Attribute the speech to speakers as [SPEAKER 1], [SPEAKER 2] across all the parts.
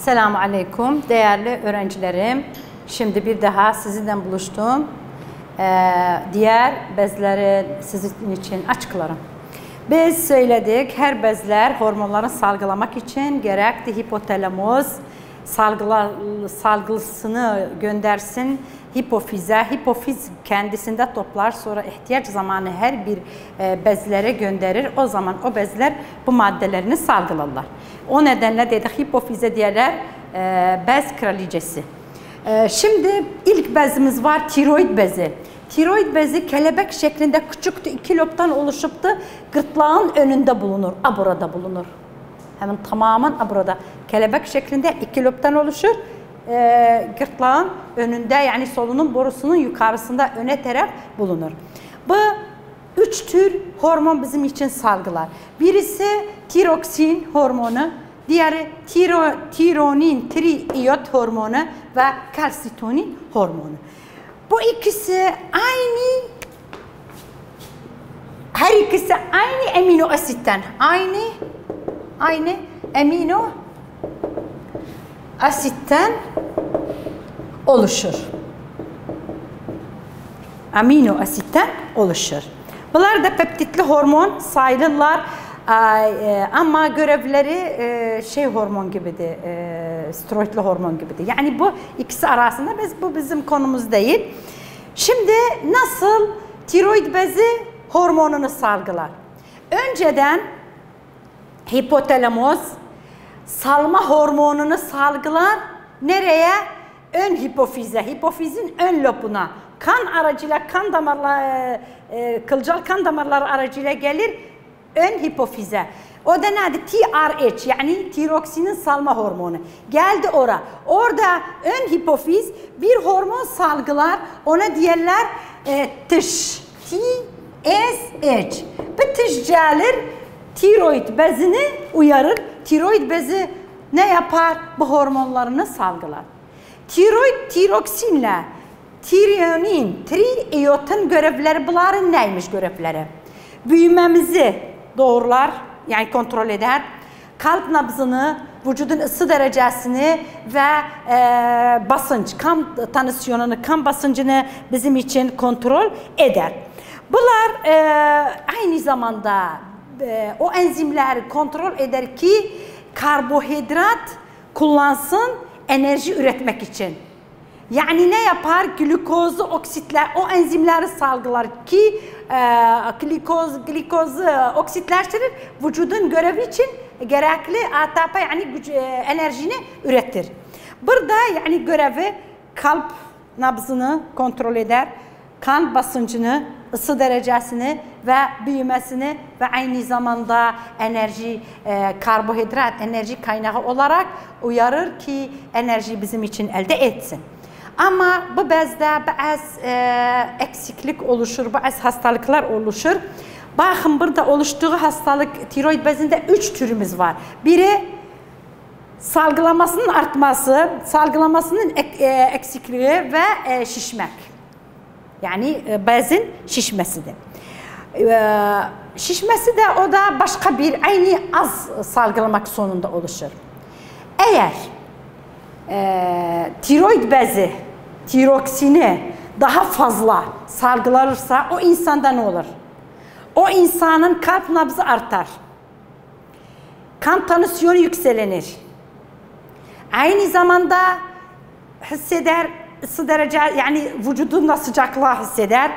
[SPEAKER 1] Selamun Aleyküm değerli öğrencilerim. Şimdi bir daha sizinle buluştum. Diğer bezleri sizin için açıklarım. Biz söyledik, her bezler hormonları salgılamak için gerekli hipotalamus salgısını göndersin hipofize. Hipofiz kendisinde toplar, sonra ihtiyaç zamanı her bir bezlere gönderir. O zaman o bezler bu maddelerini salgılarlar. O nedenle dedik hipofize diyorlar, bez kraliçesi. Şimdi ilk bezimiz var, tiroid bezi. Tiroid bezi kelebek şeklinde küçüktü, 2 lobdan oluşuptu. Gırtlağın önünde bulunur, burada bulunur. Hemen tamamen burada. Kelebek şeklinde 2 lobdan oluşur. Gırtlağın önünde, yani solunum borusunun yukarısında öne taraf bulunur. Bu 3 tür hormon bizim için salgılar. Birisi tiroksin hormonu, diğeri tironin, triiot hormonu ve kalsitonin hormonu. Bu ikisi her ikisi aynı amino asitten, aynı amino asitten oluşur. Amino asitten oluşur. Bunlar da peptitli hormon sayılırlar. Ama görevleri hormon gibidir, steroidli hormon gibidir. Yani bu ikisi arasında bu bizim konumuz değil. Şimdi nasıl tiroid bezi hormonunu salgılar? Önceden hipotalamus salma hormonunu salgılar. Nereye? Ön hipofize, hipofizin ön lobuna. Kan aracıyla, kan damarları, kılcal kan damarları aracıyla gelir. Ön hipofize. O da nedir? TRH, yani tiroksinin salma hormonu. Geldi oraya. Orada ön hipofiz bir hormon salgılar. Ona diyorlar TSH. TSH. Bu TSH gelir, tiroid bezini uyarır. Tiroid bezi ne yapar? Bu hormonlarını salgılar. Tiroid tiroksinle tironin, triiotun görevleri, bunların neymiş görevleri? Büyümemizi doğrular, yani kontrol eder. Kalp nabzını, vücudun ısı derecesini ve basınç, kan tansiyonunu, kan basıncını bizim için kontrol eder. Bunlar aynı zamanda o enzimler kontrol eder ki karbohidrat kullansın enerji üretmek için. Yani ne yapar? Glukozu oksitler, o enzimleri salgılar ki glikozu oksitleştirir, vücudun görevi için gerekli ATP, yani enerjini üretir. Burada yani görevi kalp nabzını kontrol eder, kan basıncını, ısı derecesini ve büyümesini ve aynı zamanda enerji, karbohidrat enerji kaynağı olarak uyarır ki enerji bizim için elde etsin. Ama bu bezde bazı eksiklik oluşur, bazı hastalıklar oluşur. Bakın burada oluştuğu hastalık, tiroid bezinde 3 türümüz var. Biri salgılamasının artması, salgılamasının eksikliği ve şişmek. Yani bezin şişmesidir. Şişmesi de o da başka bir aynı az salgılamak sonunda oluşur. Eğer tiroid bezi tiroksini daha fazla salgılanırsa o insanda ne olur? O insanın kalp nabzı artar. Kan tansiyonu yükselenir. Aynı zamanda hisseder, ısı derece, yani vücudunda sıcaklığı hisseder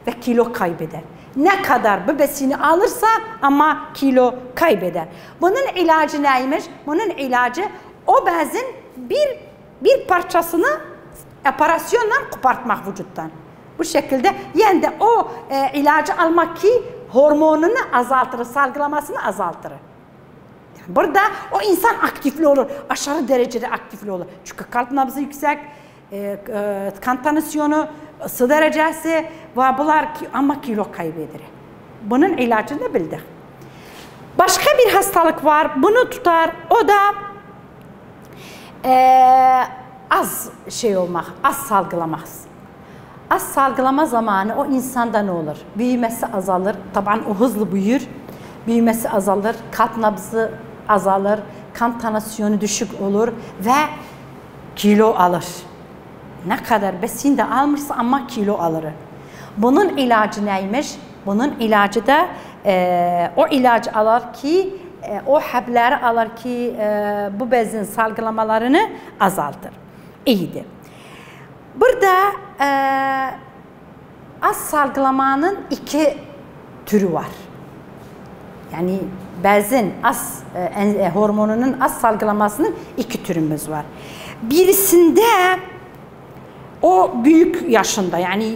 [SPEAKER 1] ve kilo kaybeder. Ne kadar bu besini alırsa ama kilo kaybeder. Bunun ilacı neymiş? Bunun ilacı o bezin bir parçasını operasyonla kopartmak vücuttan. Bu şekilde yani de o ilacı almak ki hormonunu azaltır, salgılamasını azaltır. Yani burada o insan aktifli olur, aşırı derecede aktifli olur. Çünkü kalp nabzı yüksek, kan tansiyonu, ısı derecesi ve bunlar ama kilo kaybeder. Bunun ilacını bildik. Başka bir hastalık var, bunu tutar, o da az olmak, az salgılamak. Az salgılama zamanı o insanda ne olur? Büyümesi azalır, tabii o hızlı büyür, büyümesi azalır, kalp nabzı azalır, kan tansiyonu düşük olur ve kilo alır. Ne kadar besin de almışsa ama kilo alır. Bunun ilacı neymiş? Bunun ilacı da o ilacı alır ki, o həbləri alır ki, bu bezin salgılamalarını azaltır. İyidir. Burada az salgılamanın iki türü var. Yani bezin az hormonunun az salgılamasının iki türümüz var. Birisinde o büyük yaşında, yani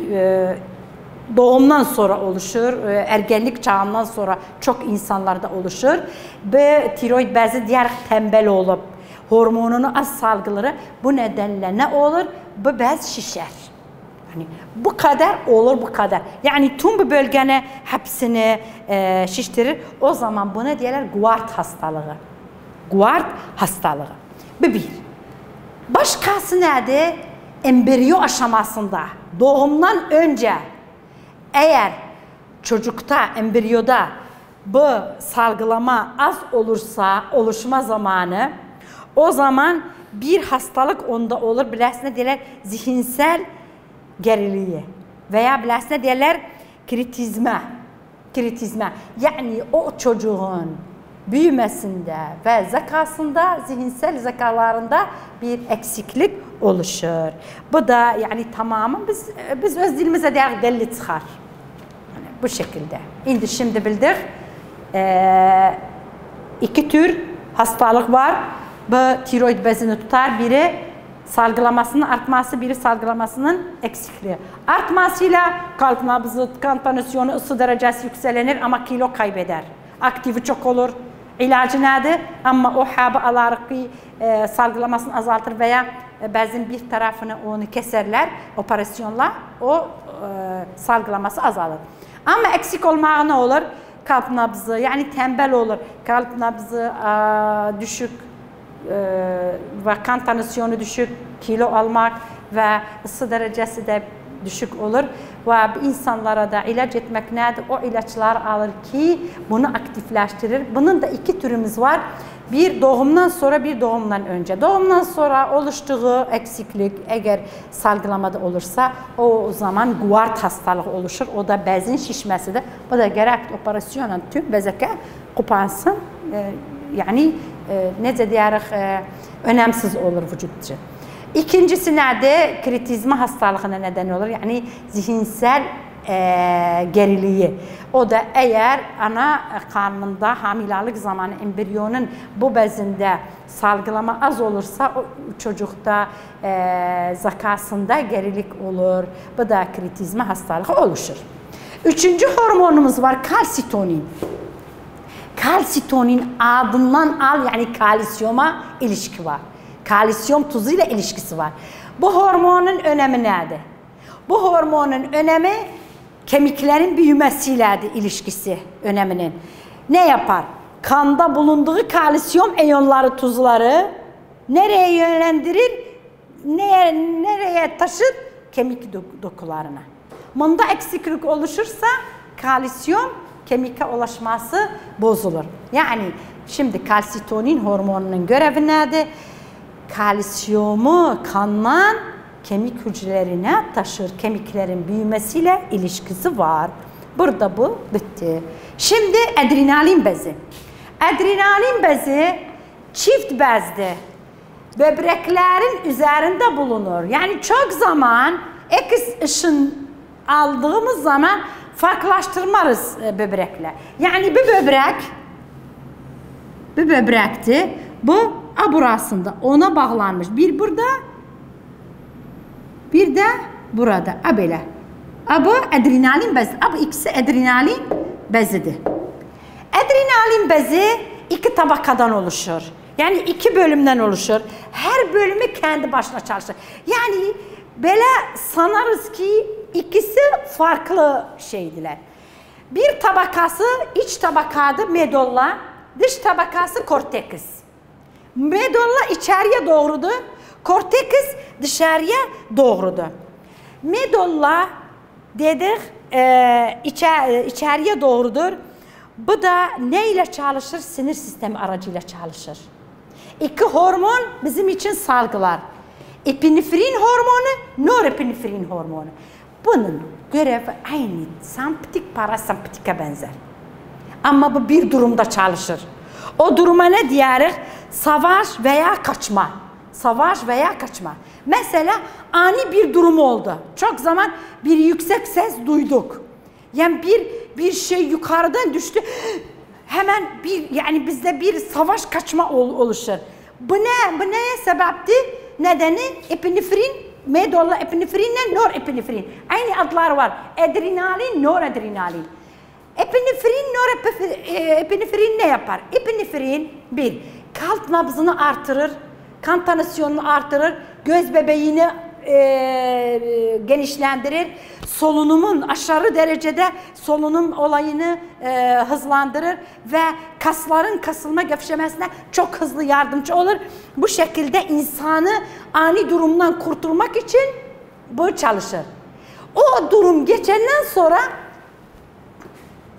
[SPEAKER 1] doğumdan sonra oluşur, ergenlik çağından sonra çok insanlarda oluşur. Ve tiroid bezi diğer tembel olup hormonunu az salgıları, bu nedenle ne olur? Bu bez şişer. Yani bu kadar olur, bu kadar. Yani tüm bu bölgene hepsini şiştirir. O zaman buna diyorlar Guard hastalığı. Guard hastalığı. Bu bir. Başkası nedir? Embriyo aşamasında, doğumdan önce eğer çocukta, embriyoda bu salgılama az olursa, oluşma zamanı, o zaman bir hastalık onda olur. Biləsine deyirlər zihinsel geriliği veya biləsine deyirlər kritizma. Kritizma. Yani o çocuğun büyümesinde ve zekasında, zihinsel zekalarında bir eksiklik oluşur. Bu da yani tamamen biz öz dilimize deyək belli çıxar. Yani bu şekilde. İndi şimdi bildir. İki tür hastalık var. Bu tiroid bezini tutar. Biri salgılamasının artması, biri salgılamasının eksikliği. Artmasıyla kalp nabzı, kan tansiyonu, ısı derecesi yükselenir ama kilo kaybeder. Aktivi çok olur. İlacı nedir? Ama o həbi alarıq ki, salgılamasını azaltır veya bəzən bir tarafını onu keserler, operasyonla o salgılaması azalır. Ama eksik olmağı ne olur? Kalp nabzı, yani tembel olur. Kalp nabzı düşük ve kan tansiyonu düşük, kilo almak ve ısı derecesi de düşük olur. Ve insanlara da ilaç etmek nedir? O ilaçlar alır ki bunu aktifleştirir. Bunun da iki türümüz var. Bir doğumdan sonra, bir doğumdan önce. Doğumdan sonra oluştuğu eksiklik eğer salgılamada olursa o zaman Guard hastalığı oluşur. O da bezin şişmesidir. Bu da gerek operasyonla tüm bezeke koparsın. Yani necə deyərik, önemsiz olur vücut için. İkincisi nedir? Kritizma hastalığına neden olur. Yani zihinsel geriliği. O da eğer ana karnında hamilelik zamanı embriyonun bu bezinde salgılama az olursa o çocukta zakasında gerilik olur. Bu da kritizma hastalığı oluşur. Üçüncü hormonumuz var, kalsitonin. Kalsitonin adından al, yani kalsiyuma ilişki var. Kalsiyum tuzuyla ilişkisi var. Bu hormonun önemi nedir? Bu hormonun önemi kemiklerin büyümesiyledir ilişkisi öneminin. Ne yapar? Kanda bulunduğu kalsiyum iyonları, tuzları nereye yönlendirir? Nereye taşır? Kemik dokularına. Bunda eksiklik oluşursa kalsiyum kemike ulaşması bozulur. Yani şimdi kalsitonin hormonunun görevi nedir? Kalsiyumu kandan kemik hücrelerine taşır. Kemiklerin büyümesiyle ilişkisi var. Burada bu bitti. Şimdi adrenalin bezi. Adrenalin bezi çift bezdir. Böbreklerin üzerinde bulunur. Yani çok zaman X ışın aldığımız zaman farklılaştırmarız böbrekle. Yani bir böbrekti. Bu burasında ona bağlanmış. Bir burada, bir de burada. Böyle. Bu adrenalin bezi. Bu ikisi adrenalin bezidir. Adrenalin bezi iki tabakadan oluşur. Yani iki bölümden oluşur. Her bölümü kendi başına çalışır. Yani böyle sanarız ki ikisi farklı şeydiler. Bir tabakası iç tabakadır medulla, dış tabakası korteks. Medulla içeriye doğrudur, korteks dışarıya doğrudur. Medulla dedik içeriye doğrudur. Bu da ne ile çalışır? Sinir sistemi aracıyla çalışır. İki hormon bizim için salgılar. Epinefrin hormonu, norepinefrin hormonu. Bunun görevi aynı sempatik parasempatika benzer. Ama bu bir durumda çalışır. O duruma ne diyeriz? Savaş veya kaçma. Savaş veya kaçma. Mesela ani bir durum oldu. Çok zaman bir yüksek ses duyduk. Yani bir şey yukarıdan düştü. Hemen yani bizde bir savaş kaçma oluşur. Bu neye sebepti? Nedeni epinefrin, medolla epinefrinle norepinefrin. Aynı adlar var. Adrenalin, noradrenalin. Epinefrin ne yapar? Epinefrin bir, kalp nabzını artırır, kan tansiyonunu artırır, göz bebeğini genişlendirir, solunumun aşırı derecede solunum olayını hızlandırır ve kasların kasılma gevşemesine çok hızlı yardımcı olur. Bu şekilde insanı ani durumdan kurtulmak için bu çalışır. O durum geçenden sonra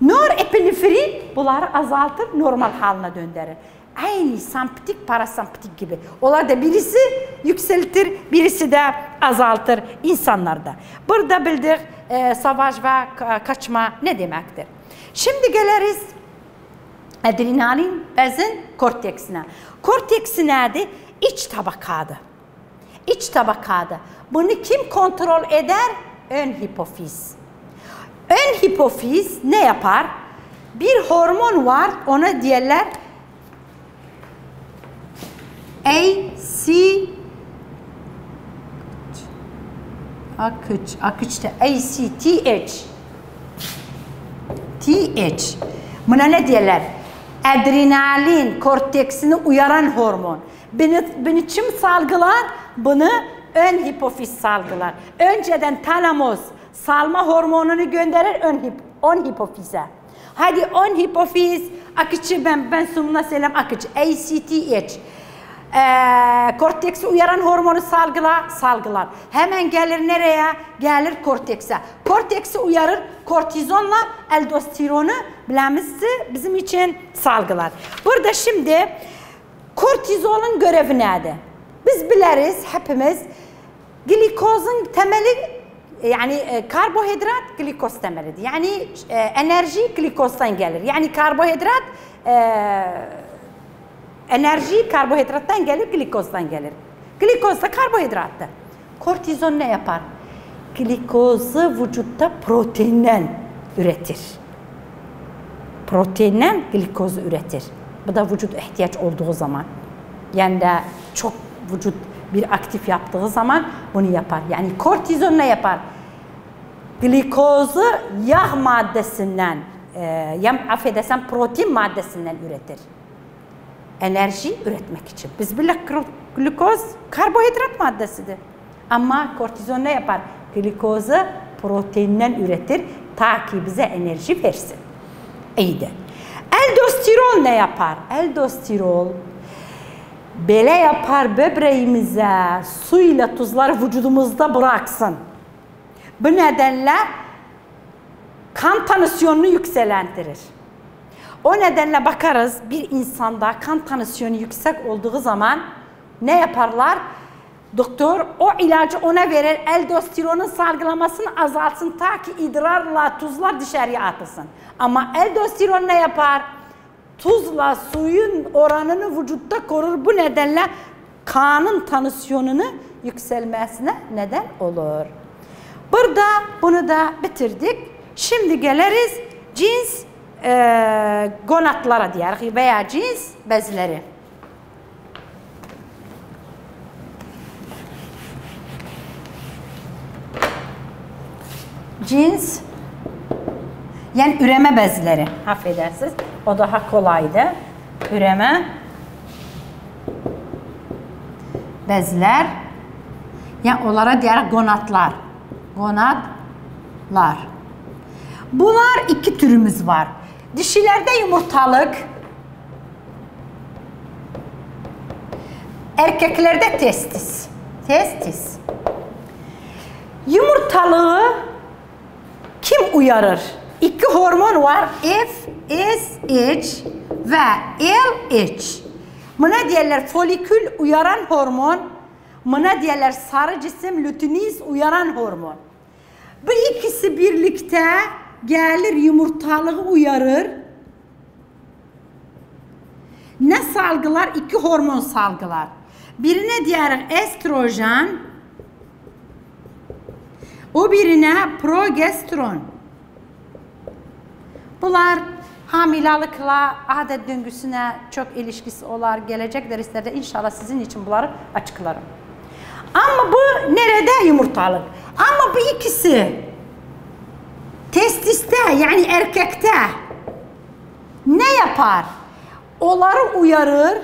[SPEAKER 1] norepinefrin bunları azaltır, normal haline döndürür. Aynı sempatik, parasempatik gibi. Onlar da birisi yükseltir, birisi de azaltır insanlarda. Burada bildik savaş ve kaçma ne demektir. Şimdi geliriz adrenalin bezin korteksine. Korteks nedir? İç tabakadır. İç tabakadır. Bunu kim kontrol eder? Ön hipofiz. Ön hipofiz ne yapar? Bir hormon var, ona diyorlar ACTH. Buna ne diyorlar? Adrenalin korteksini uyaran hormon. Bunu kim salgılar? Bunu ön hipofiz salgılar. Önceden talamus salma hormonunu gönderir ön hipofize. Hadi ön hipofiz akıcı ben sunumuna selam akıcı ACTH. Korteksi uyaran hormonu salgılar. Hemen gelir nereye? Gelir kortekse. Korteksi uyarır, kortizonla aldosteronu bilmemizi bizim için salgılar. Burada şimdi kortizolun görevi nedir? Biz biliriz hepimiz glikozun temeli yani karbohidrat glikoz temelidir. Yani enerji glikozdan gelir. Yani karbohidrat enerji karbohidrattan gelir, glikozdan gelir. Glikoz da karbohidrattır. Kortizon ne yapar? Glikozu vücutta proteinden üretir. Proteinden glikozu üretir. Bu da vücut ihtiyaç olduğu zaman. Yani de çok vücut bir aktif yaptığı zaman bunu yapar. Yani kortizon ne yapar? Glikozu yağ maddesinden, affedersen protein maddesinden üretir. Enerji üretmek için. Biz biliriz glikoz karbohidrat maddesidir. Ama kortizon ne yapar? Glikozu proteinden üretir ta ki bize enerji versin. İyidir. Aldosterol ne yapar? Aldosterol böyle yapar böbreğimize suyla tuzları vücudumuzda bıraksın. Bu nedenle kan tansiyonunu yükselendirir. O nedenle bakarız bir insanda kan tansiyonu yüksek olduğu zaman ne yaparlar? Doktor o ilacı ona verir, aldosteronun salgılamasını azaltsın ta ki idrarla tuzlar dışarıya atılsın. Ama aldosteron ne yapar? Tuzla suyun oranını vücutta korur. Bu nedenle kanın tansiyonunu yükselmesine neden olur. Burada bunu da bitirdik. Şimdi geliriz cins gonadlara diyelim veya cins bezleri. Cins yani üreme bezleri. Affedersiniz. O daha kolaydı. Üreme bezler. Yani onlara diğer gonadlar. Gonadlar. Bunlar iki türümüz var. Dişilerde yumurtalık. Erkeklerde testis. Testis. Yumurtalığı kim uyarır? İki hormon var. FSH ve LH. Buna diyorlar folikül uyaran hormon. Buna diyorlar sarı cisim luteinizm uyaran hormon. Bu ikisi birlikte gelir yumurtalığı uyarır. Ne salgılar? İki hormon salgılar. Birine diyorlar estrojen, o birine progesteron. Bunlar hamilelikle adet döngüsüne çok ilişkisi olar. Gelecek derslerde inşallah sizin için bunları açıklarım. Ama bu nerede? Yumurtalık. Ama bu ikisi testiste yani erkekte ne yapar? Onları uyarır.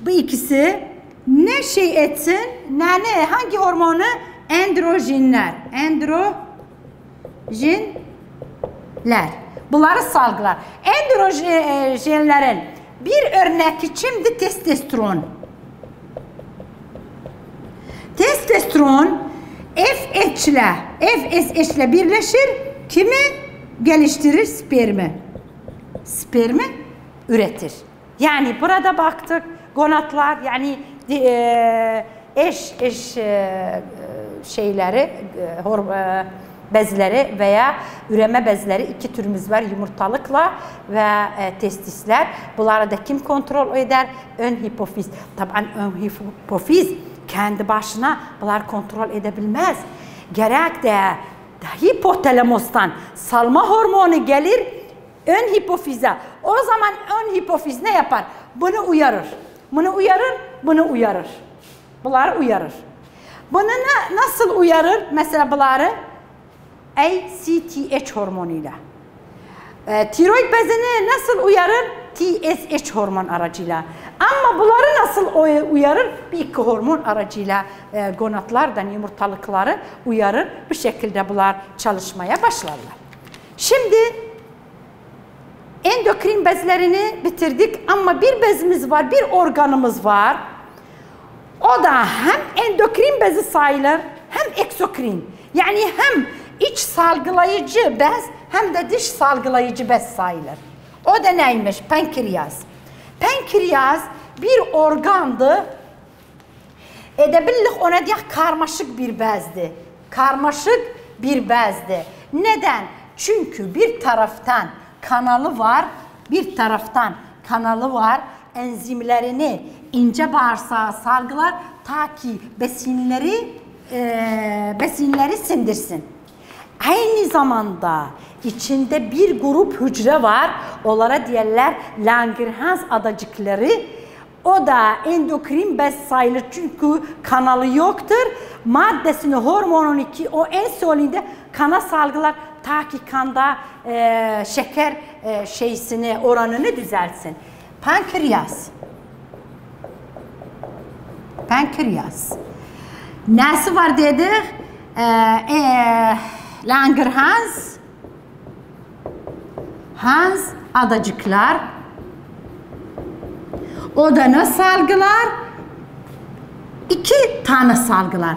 [SPEAKER 1] Bu ikisi ne şey etsin? Hangi hormonu? Androjenler. Androjenler. Bunları salgılar. Androjenlerin bir örnek içimdi testosteron. Testosteron FSH ile birleşir. Kimi geliştirir? Spermi. Spermi üretir. Yani burada baktık gonadlar yani eş şeyleri bezleri veya üreme bezleri iki türümüz var yumurtalıkla ve testisler. Bunları da kim kontrol eder? Ön hipofiz. Tabii ön hipofiz kendi başına bunlar kontrol edebilmez. Gerek de hipotalamustan salma hormonu gelir ön hipofize. O zaman ön hipofiz ne yapar? Bunu uyarır. Bunu uyarır, bunu uyarır. Bunları uyarır. Bunu nasıl uyarır? Mesela bunları ACTH hormonuyla. Tiroid bezini nasıl uyarır? TSH hormon aracıyla. Ama bunları nasıl uyarır? Bir iki hormon aracıyla gonadlardan yumurtalıkları uyarır. Bu şekilde bunlar çalışmaya başlarlar. Şimdi endokrin bezlerini bitirdik ama bir bezimiz var, bir organımız var. O da hem endokrin bezi sayılır hem eksokrin. Yani hem iç salgılayıcı bez hem de dış salgılayıcı bez sayılır. O da neymiş? Pankreas. Pankreas bir organdı. Edebillik ona diye karmaşık bir bezdi. Karmaşık bir bezdi. Neden? Çünkü bir taraftan kanalı var, bir taraftan kanalı var. Enzimlerini ince bağırsağa salgılar ta ki besinleri sindirsin. Aynı zamanda içinde bir grup hücre var. Onlara diyorlar Langerhans adacıkları. O da endokrin bez sayılır çünkü kanalı yoktur. Maddesini, hormonunu ki o insülinde kana salgılar ta ki kanda şeker oranını düzeltsin. Pankreas. Pankreas. Nesi var dedik? Langerhans adacıklar. O da ne salgılar? İki tane salgılar.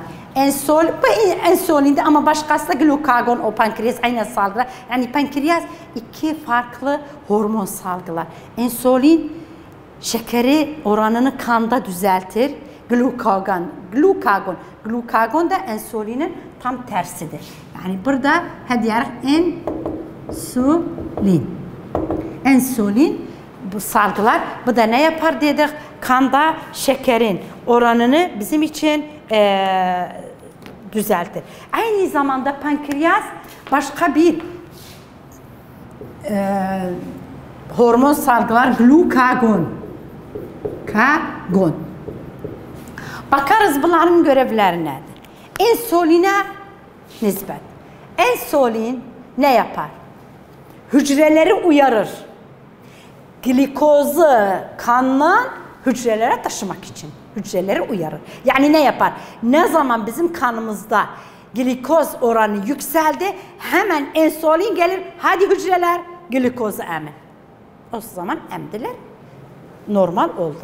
[SPEAKER 1] Insülinde ama başkası da glukagon o pankreas aynı salgılar. Yani pankreas iki farklı hormon salgılar. İnsülin şekeri oranını kanda düzeltir. Glukagon da insülinin tam tersidir. Yani burada hediye insülin bu salgılar. Bu da ne yapar dedik? Kanda şekerin oranını bizim için düzeltir. Aynı zamanda pankreas başka bir hormon salgılar glukagon. Bakarız bunların görevleri nedir? İnsüline nispet. İnsülin ne yapar? Hücreleri uyarır. Glikozu kandan hücrelere taşımak için. Hücreleri uyarır. Yani ne yapar? Ne zaman bizim kanımızda glikoz oranı yükseldi, hemen insülin gelir. Hadi hücreler glikozu emin. O zaman emdiler. Normal oldu.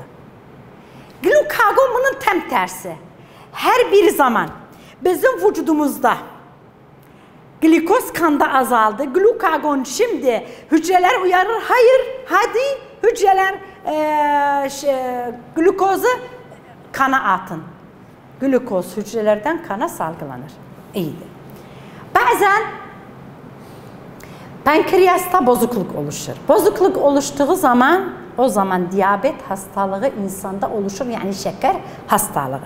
[SPEAKER 1] Glukagon bunun tam tersi. Her bir zaman bizim vücudumuzda Glikoz kanda azaldı. Glukagon şimdi hücreler uyarır. Hayır, hadi hücreler glukozu kana atın. Glukoz hücrelerden kana salgılanır. İyidir. Bazen pankreasta bozukluk oluşur. Bozukluk oluştuğu zaman o zaman diyabet hastalığı insanda oluşur. Yani şeker hastalığı.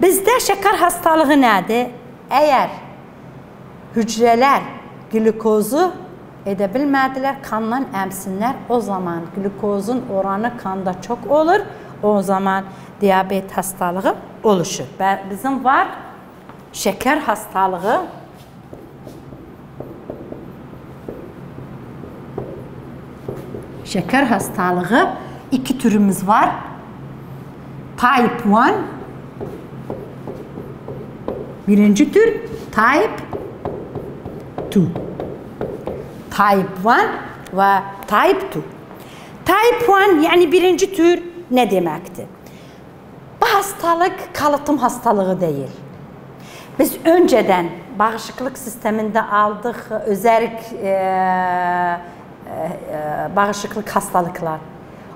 [SPEAKER 1] Bizde şeker hastalığı nedir? Eğer hücreler glikozu edebilmediler, kanla emsinler. O zaman glikozun oranı kanda çok olur. O zaman diyabet hastalığı oluşur. Bizim var şeker hastalığı. Şeker hastalığı iki türümüz var. Type 1 birinci tür, Type 2. Type 1 ve Type 2. Type 1 yani birinci tür ne demektir? Bu hastalık kalıtım hastalığı değil. Biz önceden bağışıklık sisteminde aldık özel bağışıklık hastalıklar.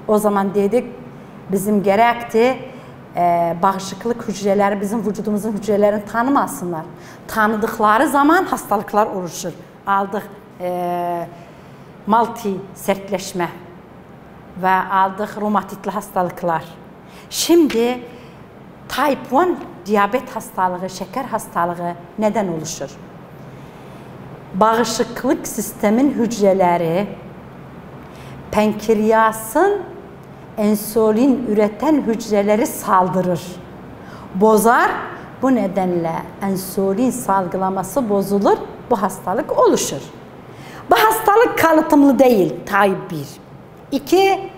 [SPEAKER 1] O zaman dedik bizim gerekti bağışıklık hücreleri bizim vücudumuzun hücrelerini tanımasınlar. Tanıdıkları zaman hastalıklar oluşur. Aldık multi sertleşme ve aldık romatitli hastalıklar. Şimdi Type 1 diyabet hastalığı, şeker hastalığı neden oluşur? Bağışıklık sistemin hücreleri pankreasın insülin üreten hücreleri saldırır, bozar. Bu nedenle insülin salgılaması bozulur, bu hastalık oluşur. Bu hastalık kalıtımlı değil, Type 1. 2,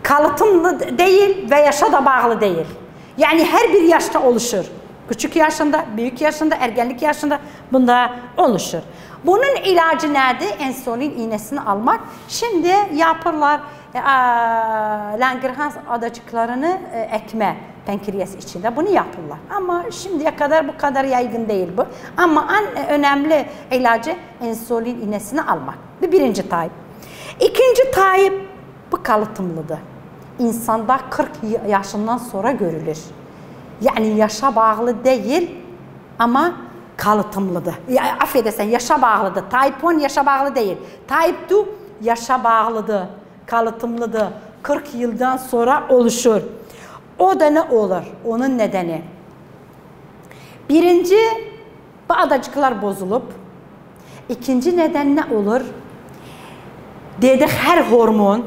[SPEAKER 1] kalıtımlı değil ve yaşa da bağlı değil. Yani her bir yaşta oluşur. Küçük yaşında, büyük yaşında, ergenlik yaşında bunda oluşur. Bunun ilacı nedir? İnsülin iğnesini almak. Şimdi yapırlar Langerhans adacıklarını ekme pankreas içinde. Bunu yapırlar. Ama şimdiye kadar bu kadar yaygın değil bu. Ama en önemli ilacı insülin iğnesini almak. Bu birinci type. İkinci type bu kalıtımlıdır. İnsanda 40 yaşından sonra görülür. Yani yaşa bağlı değil ama kalıtımlıdır. Affedersen yaşa bağlıdır. Type 1 yaşa bağlı değil. Type 2 yaşa bağlıdır, kalıtımlıdır. 40 yıldan sonra oluşur. O da ne olur? Onun nedeni. Birinci, bu adacıklar bozulup. İkinci neden ne olur? Dedik her hormon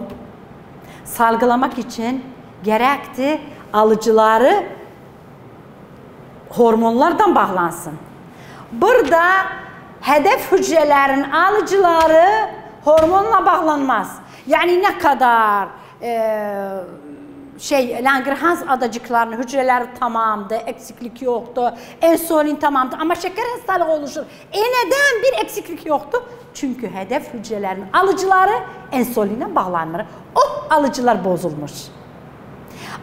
[SPEAKER 1] salgılamak için gerekti alıcıları hormonlardan bağlansın. Burada hedef hücrelerin alıcıları hormonla bağlanmaz. Yani ne kadar Langerhans adacıklarının hücreleri tamamdı, eksiklik yoktu, insülin tamamdı ama şeker hastalığı oluşur. Neden bir eksiklik yoktu? Çünkü hedef hücrelerin alıcıları insüline bağlanır. O alıcılar bozulmuş.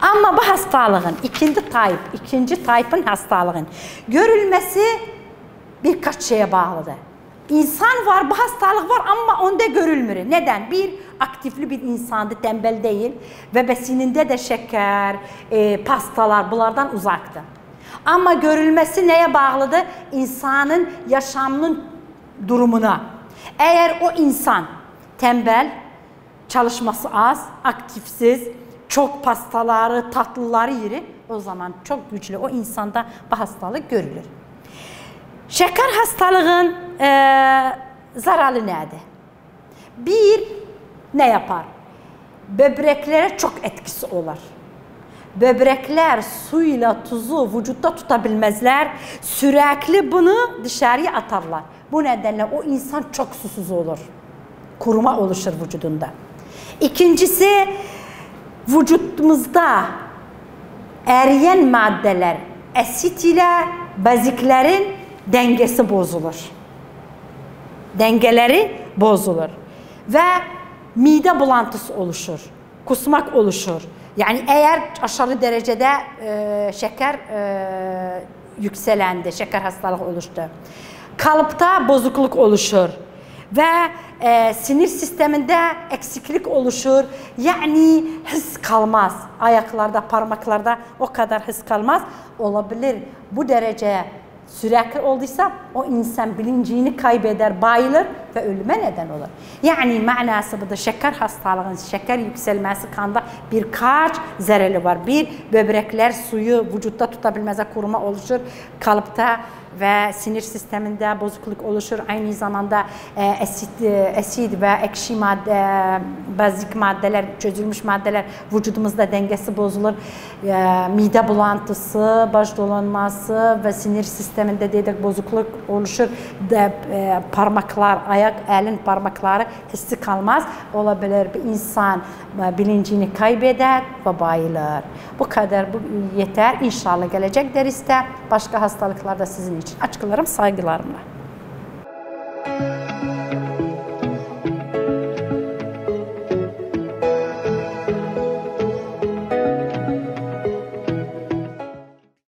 [SPEAKER 1] Ama bu hastalığın ikinci type'ın hastalığın görülmesi birkaç şeye bağlıdır. İnsan var, bu hastalık var ama onda görülmür. Neden? Bir, aktifli bir insandı, tembel değil ve besininde de şeker, pastalar bunlardan uzaktı. Ama görülmesi neye bağlıdır? İnsanın yaşamının durumuna. Eğer o insan tembel, çalışması az, aktifsiz, çok pastaları, tatlıları yeri, o zaman çok güçlü o insanda bu hastalık görülür. Şeker hastalığın zararı nedir? Bir, ne yapar? Böbreklere çok etkisi olur. Böbrekler suyla tuzu vücutta tutabilmezler. Sürekli bunu dışarıya atarlar. Bu nedenle o insan çok susuz olur. Kuruma oluşur vücudunda. İkincisi, vücudumuzda eriyen maddeler, asit ile baziklerin dengesi bozulur. Dengeleri bozulur. Ve mide bulantısı oluşur. Kusmak oluşur. Yani eğer aşırı derecede şeker yükselendi, şeker hastalığı oluştu. Kalıpta bozukluk oluşur ve sinir sisteminde eksiklik oluşur. Yani his kalmaz. Ayaklarda, parmaklarda o kadar his kalmaz. Olabilir. Bu derece sürekli olduysa o insan bilincini kaybeder, bayılır ve ölüme neden olur. Yani manası bu da şeker hastalığının, şeker yükselmesi kanda birkaç zerreli var. Bir, böbrekler suyu vücutta tutabilmeze kuruma oluşur. Kalıpta ve sinir sisteminde bozukluk oluşur. Aynı zamanda asit ve ekşi madde, bazik maddeler, çözülmüş maddeler vücudumuzda dengesi bozulur. Mide bulantısı, baş dolanması ve sinir sisteminde dedik bozukluk oluşur. Parmaklar, ayak, elin parmakları hissi kalmaz. Olabilir bir insan bilincini kaybeder ve bayılır. Bu kadar, bu yeter. İnşallah gelecek derste başka hastalıklarda sizin için açıklarım saygılarımla.